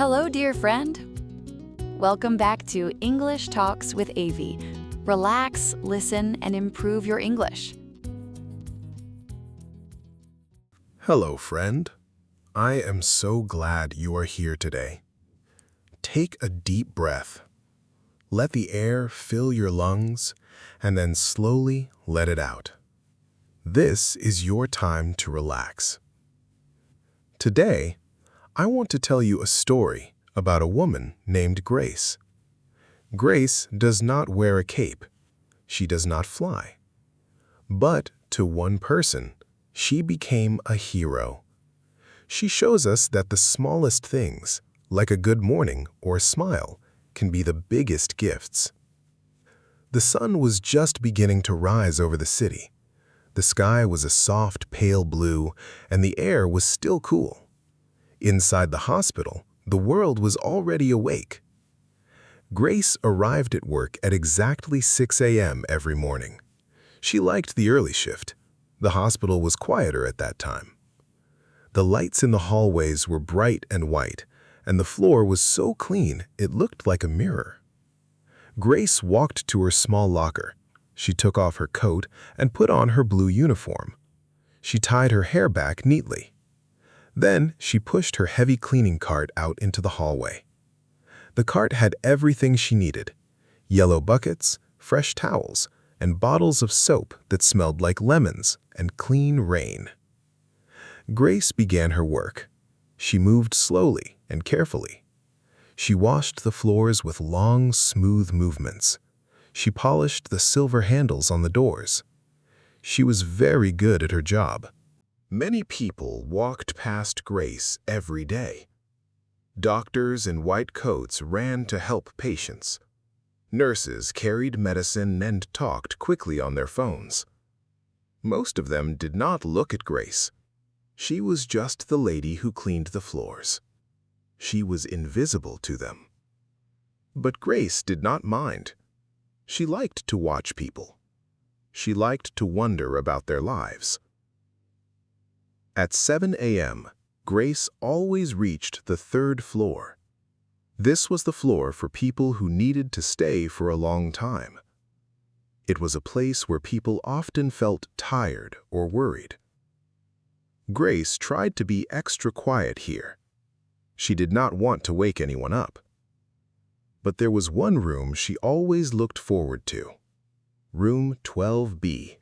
Hello, dear friend. Welcome back to English Talks with Avie. Relax, listen, and improve your English. Hello, friend. I am so glad you are here today. Take a deep breath. Let the air fill your lungs, and then slowly let it out. This is your time to relax. Today, I want to tell you a story about a woman named Grace. Grace does not wear a cape. She does not fly. But to one person, she became a hero. She shows us that the smallest things, like a good morning or a smile, can be the biggest gifts. The sun was just beginning to rise over the city. The sky was a soft, pale blue, and the air was still cool. Inside the hospital, the world was already awake. Grace arrived at work at exactly 6 a.m. every morning. She liked the early shift. The hospital was quieter at that time. The lights in the hallways were bright and white, and the floor was so clean it looked like a mirror. Grace walked to her small locker. She took off her coat and put on her blue uniform. She tied her hair back neatly. Then she pushed her heavy cleaning cart out into the hallway. The cart had everything she needed: yellow buckets, fresh towels, and bottles of soap that smelled like lemons and clean rain. Grace began her work. She moved slowly and carefully. She washed the floors with long, smooth movements. She polished the silver handles on the doors. She was very good at her job. Many people walked past Grace every day. Doctors in white coats ran to help patients. Nurses carried medicine and talked quickly on their phones. Most of them did not look at Grace. She was just the lady who cleaned the floors. She was invisible to them. But Grace did not mind. She liked to watch people. She liked to wonder about their lives. At 7 a.m., Grace always reached the 3rd floor. This was the floor for people who needed to stay for a long time. It was a place where people often felt tired or worried. Grace tried to be extra quiet here. She did not want to wake anyone up. But there was one room she always looked forward to: room 12B.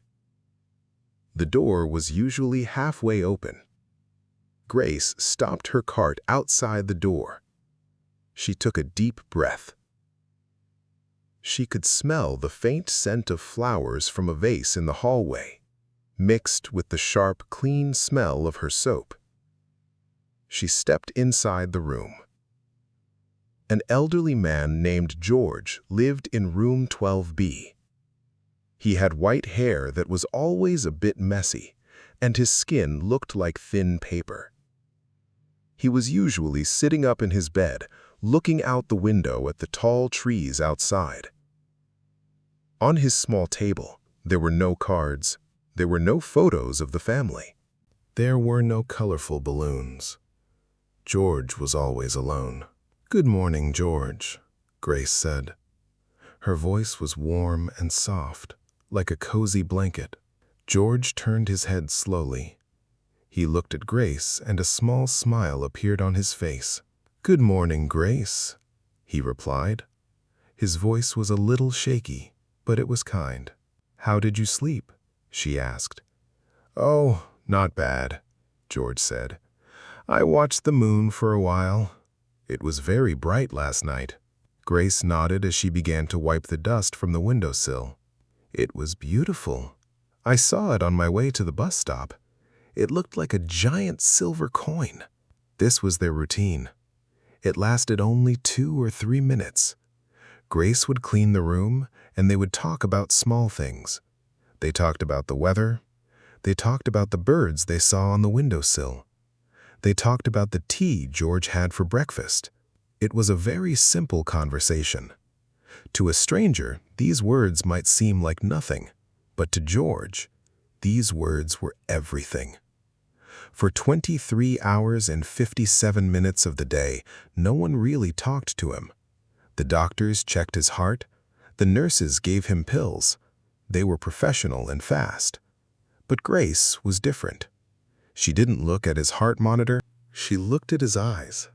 The door was usually halfway open. Grace stopped her cart outside the door. She took a deep breath. She could smell the faint scent of flowers from a vase in the hallway, mixed with the sharp, clean smell of her soap. She stepped inside the room. An elderly man named George lived in room 12B. He had white hair that was always a bit messy, and his skin looked like thin paper. He was usually sitting up in his bed, looking out the window at the tall trees outside. On his small table, there were no cards. There were no photos of the family. There were no colorful balloons. George was always alone. "Good morning, George," Grace said. Her voice was warm and soft, like a cozy blanket. George turned his head slowly. He looked at Grace, and a small smile appeared on his face. "Good morning, Grace," he replied. His voice was a little shaky, but it was kind. "How did you sleep?" she asked. "Oh, not bad," George said. "I watched the moon for a while. It was very bright last night." Grace nodded as she began to wipe the dust from the windowsill. "It was beautiful. I saw it on my way to the bus stop. It looked like a giant silver coin." This was their routine. It lasted only 2 or 3 minutes. Grace would clean the room, and they would talk about small things. They talked about the weather. They talked about the birds they saw on the windowsill. They talked about the tea George had for breakfast. It was a very simple conversation. To a stranger, these words might seem like nothing, but to George, these words were everything. For 23 hours and 57 minutes of the day, no one really talked to him. The doctors checked his heart. The nurses gave him pills. They were professional and fast. But Grace was different. She didn't look at his heart monitor. She looked at his eyes.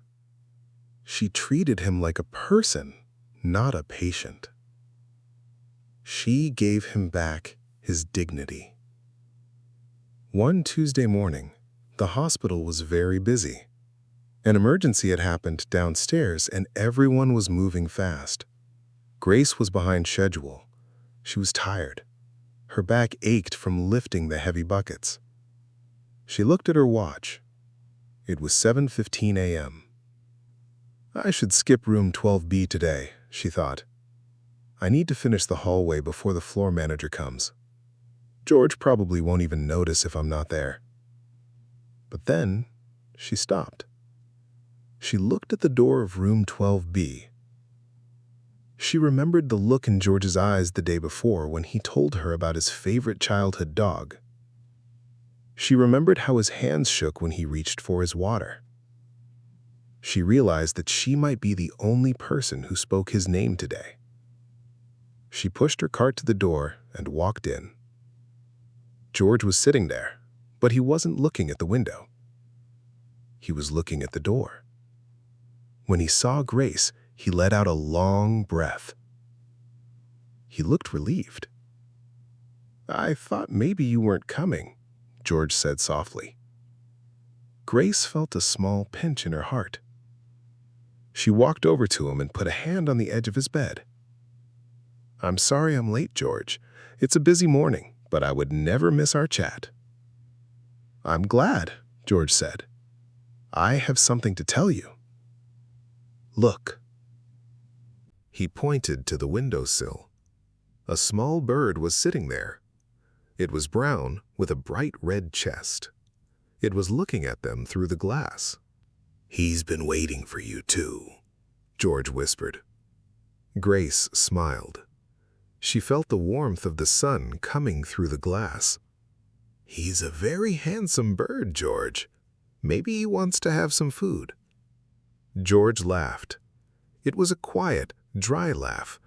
She treated him like a person, not a patient. She gave him back his dignity. One Tuesday morning, the hospital was very busy. An emergency had happened downstairs and everyone was moving fast. Grace was behind schedule. She was tired. Her back ached from lifting the heavy buckets. She looked at her watch. It was 7:15 a.m. I should skip room 12B today, she thought. I need to finish the hallway before the floor manager comes. George probably won't even notice if I'm not there. But then she stopped. She looked at the door of room 12B. She remembered the look in George's eyes the day before when he told her about his favorite childhood dog. She remembered how his hands shook when he reached for his water. She realized that she might be the only person who spoke his name today. She pushed her cart to the door and walked in. George was sitting there, but he wasn't looking at the window. He was looking at the door. When he saw Grace, he let out a long breath. He looked relieved. I thought maybe you weren't coming, George said softly. Grace felt a small pinch in her heart. She walked over to him and put a hand on the edge of his bed. I'm sorry I'm late, George. It's a busy morning, but I would never miss our chat. I'm glad, George said. I have something to tell you. Look. He pointed to the windowsill. A small bird was sitting there. It was brown with a bright red chest. It was looking at them through the glass. He's been waiting for you too, George whispered. Grace smiled. She felt the warmth of the sun coming through the glass. He's a very handsome bird, George. Maybe he wants to have some food. George laughed. It was a quiet, dry laugh,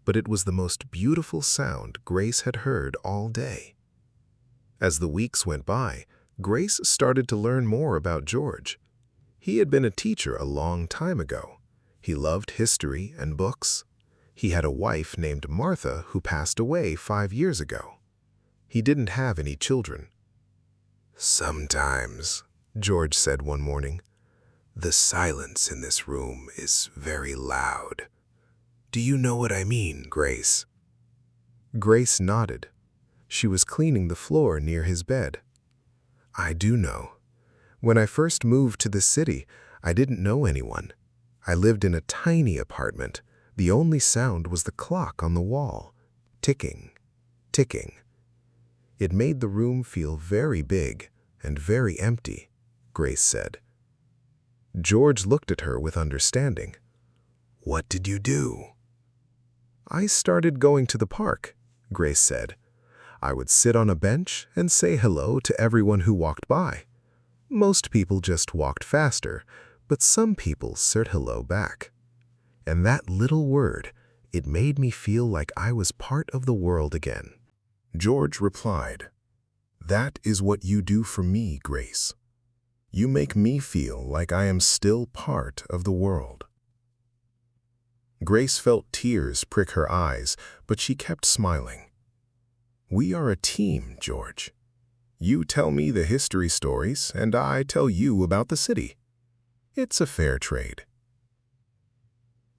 but it was the most beautiful sound Grace had heard all day. As the weeks went by, Grace started to learn more about George. He had been a teacher a long time ago. He loved history and books. He had a wife named Martha who passed away 5 years ago. He didn't have any children. Sometimes, George said one morning, the silence in this room is very loud. Do you know what I mean, Grace? Grace nodded. She was cleaning the floor near his bed. I do know. When I first moved to the city, I didn't know anyone. I lived in a tiny apartment. The only sound was the clock on the wall. Ticking, ticking. It made the room feel very big and very empty, Grace said. George looked at her with understanding. What did you do? I started going to the park, Grace said. I would sit on a bench and say hello to everyone who walked by. Most people just walked faster, but some people said hello back. And that little word, it made me feel like I was part of the world again. George replied, That is what you do for me, Grace. You make me feel like I am still part of the world. Grace felt tears prick her eyes, but she kept smiling. We are a team, George. You tell me the history stories, and I tell you about the city. It's a fair trade.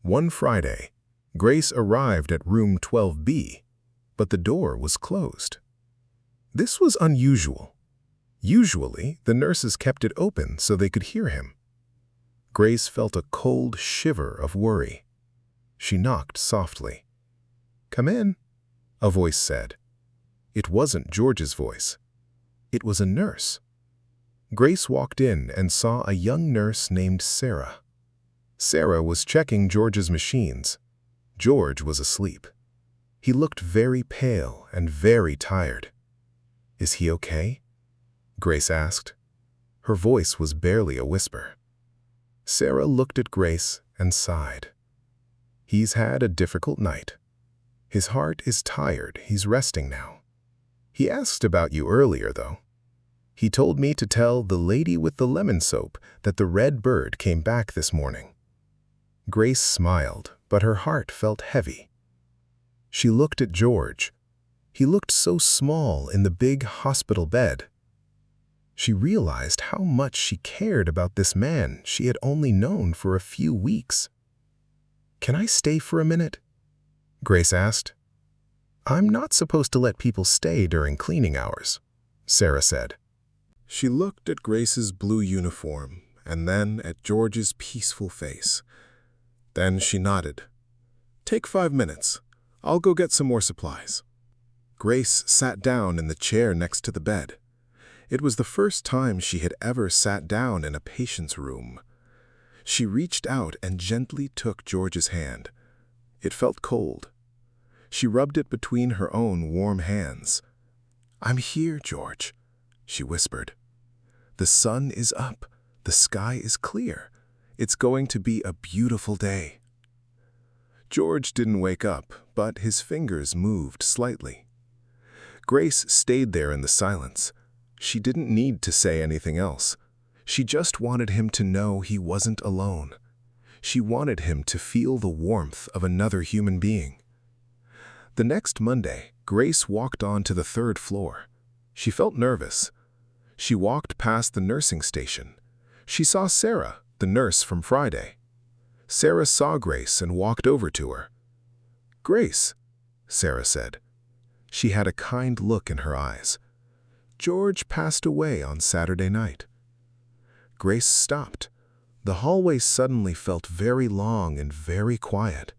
One Friday, Grace arrived at room 12B, but the door was closed. This was unusual. Usually, the nurses kept it open so they could hear him. Grace felt a cold shiver of worry. She knocked softly. Come in, a voice said. It wasn't George's voice. It was a nurse. Grace walked in and saw a young nurse named Sarah. Sarah was checking George's machines. George was asleep. He looked very pale and very tired. Is he okay? Grace asked. Her voice was barely a whisper. Sarah looked at Grace and sighed. He's had a difficult night. His heart is tired. He's resting now. He asked about you earlier, though. He told me to tell the lady with the lemon soap that the red bird came back this morning. Grace smiled, but her heart felt heavy. She looked at George. He looked so small in the big hospital bed. She realized how much she cared about this man she had only known for a few weeks. "Can I stay for a minute?" Grace asked. "I'm not supposed to let people stay during cleaning hours," Sarah said. She looked at Grace's blue uniform and then at George's peaceful face. Then she nodded. "Take 5 minutes. I'll go get some more supplies." Grace sat down in the chair next to the bed. It was the first time she had ever sat down in a patient's room. She reached out and gently took George's hand. It felt cold. She rubbed it between her own warm hands. "I'm here, George," she whispered. "The sun is up. The sky is clear. It's going to be a beautiful day." George didn't wake up, but his fingers moved slightly. Grace stayed there in the silence. She didn't need to say anything else. She just wanted him to know he wasn't alone. She wanted him to feel the warmth of another human being. The next Monday, Grace walked on to the 3rd floor. She felt nervous. She walked past the nursing station. She saw Sarah, the nurse from Friday. Sarah saw Grace and walked over to her. "Grace," Sarah said. She had a kind look in her eyes. "George passed away on Saturday night." Grace stopped. The hallway suddenly felt very long and very quiet.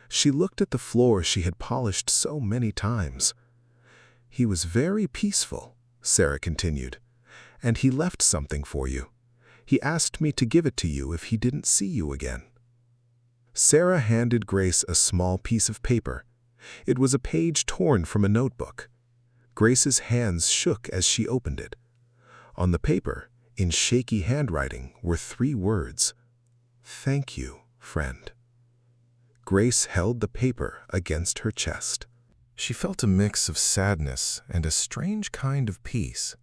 She looked at the floor she had polished so many times. "He was very peaceful," Sarah continued, "and he left something for you. He asked me to give it to you if he didn't see you again." Sarah handed Grace a small piece of paper. It was a page torn from a notebook. Grace's hands shook as she opened it. On the paper, in shaky handwriting, were 3 words: "Thank you, friend." Grace held the paper against her chest. She felt a mix of sadness and a strange kind of peace.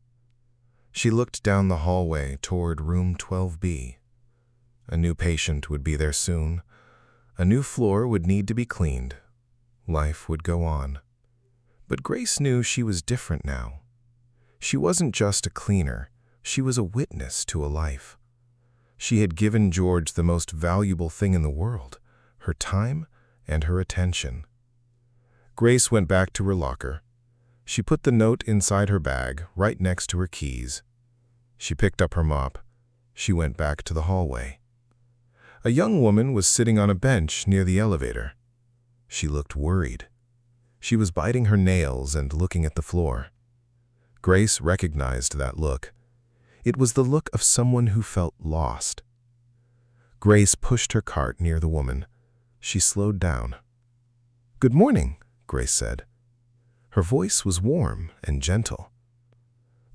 She looked down the hallway toward room 12B. A new patient would be there soon. A new floor would need to be cleaned. Life would go on. But Grace knew she was different now. She wasn't just a cleaner. She was a witness to a life. She had given George the most valuable thing in the world, her time and her attention. Grace went back to her locker. She put the note inside her bag, right next to her keys. She picked up her mop. She went back to the hallway. A young woman was sitting on a bench near the elevator. She looked worried. She was biting her nails and looking at the floor. Grace recognized that look. It was the look of someone who felt lost. Grace pushed her cart near the woman. She slowed down. "Good morning," Grace said. Her voice was warm and gentle.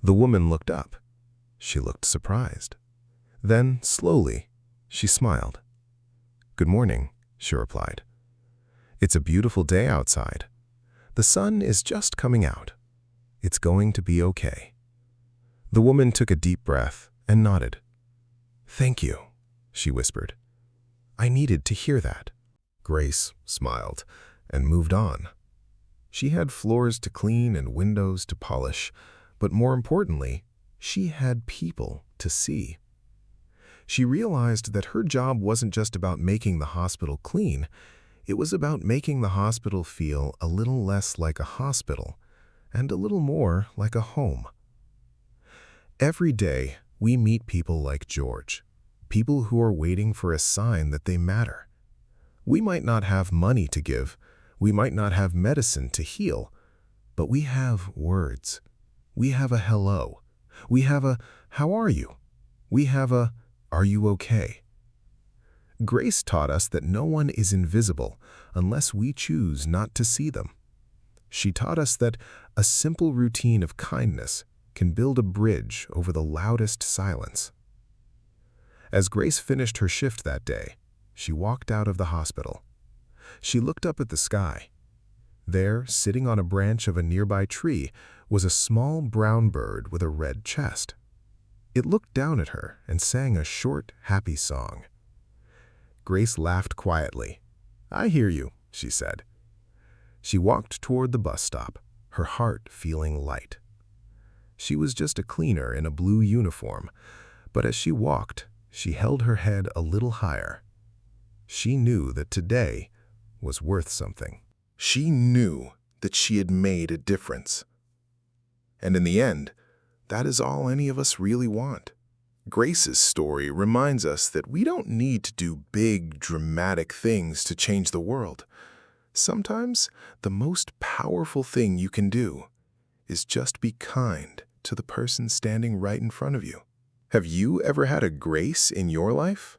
The woman looked up. She looked surprised. Then, slowly, she smiled. "Good morning," she replied. "It's a beautiful day outside. The sun is just coming out. It's going to be okay." The woman took a deep breath and nodded. "Thank you," she whispered. "I needed to hear that." Grace smiled and moved on. She had floors to clean and windows to polish, but more importantly, she had people to see. She realized that her job wasn't just about making the hospital clean. It was about making the hospital feel a little less like a hospital and a little more like a home. Every day, we meet people like George, people who are waiting for a sign that they matter. We might not have money to give, we might not have medicine to heal, but we have words. We have a hello. We have a, "How are you?" We have a, "Are you okay?" Grace taught us that no one is invisible unless we choose not to see them. She taught us that a simple routine of kindness, can build a bridge over the loudest silence. As Grace finished her shift that day, she walked out of the hospital. She looked up at the sky. There, sitting on a branch of a nearby tree, was a small brown bird with a red chest. It looked down at her and sang a short, happy song. Grace laughed quietly. "I hear you," she said. She walked toward the bus stop, her heart feeling light. She was just a cleaner in a blue uniform, but as she walked, she held her head a little higher. She knew that today was worth something. She knew that she had made a difference. And in the end, that is all any of us really want. Grace's story reminds us that we don't need to do big, dramatic things to change the world. Sometimes the most powerful thing you can do is just be kind to the person standing right in front of you. Have you ever had a Grace in your life?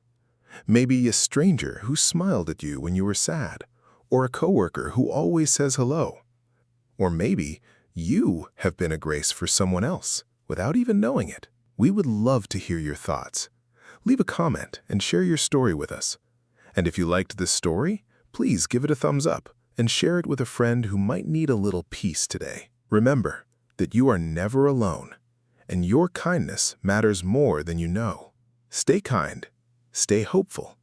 Maybe a stranger who smiled at you when you were sad, or a coworker who always says hello. Or maybe you have been a Grace for someone else without even knowing it. We would love to hear your thoughts. Leave a comment and share your story with us. And if you liked this story, please give it a thumbs up and share it with a friend who might need a little peace today. Remember that you are never alone, and your kindness matters more than you know. Stay kind, stay hopeful,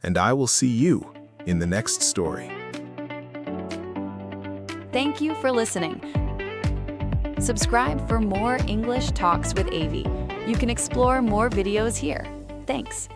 and I will see you in the next story. Thank you for listening. Subscribe for more English Talks with Avie. You can explore more videos here. Thanks.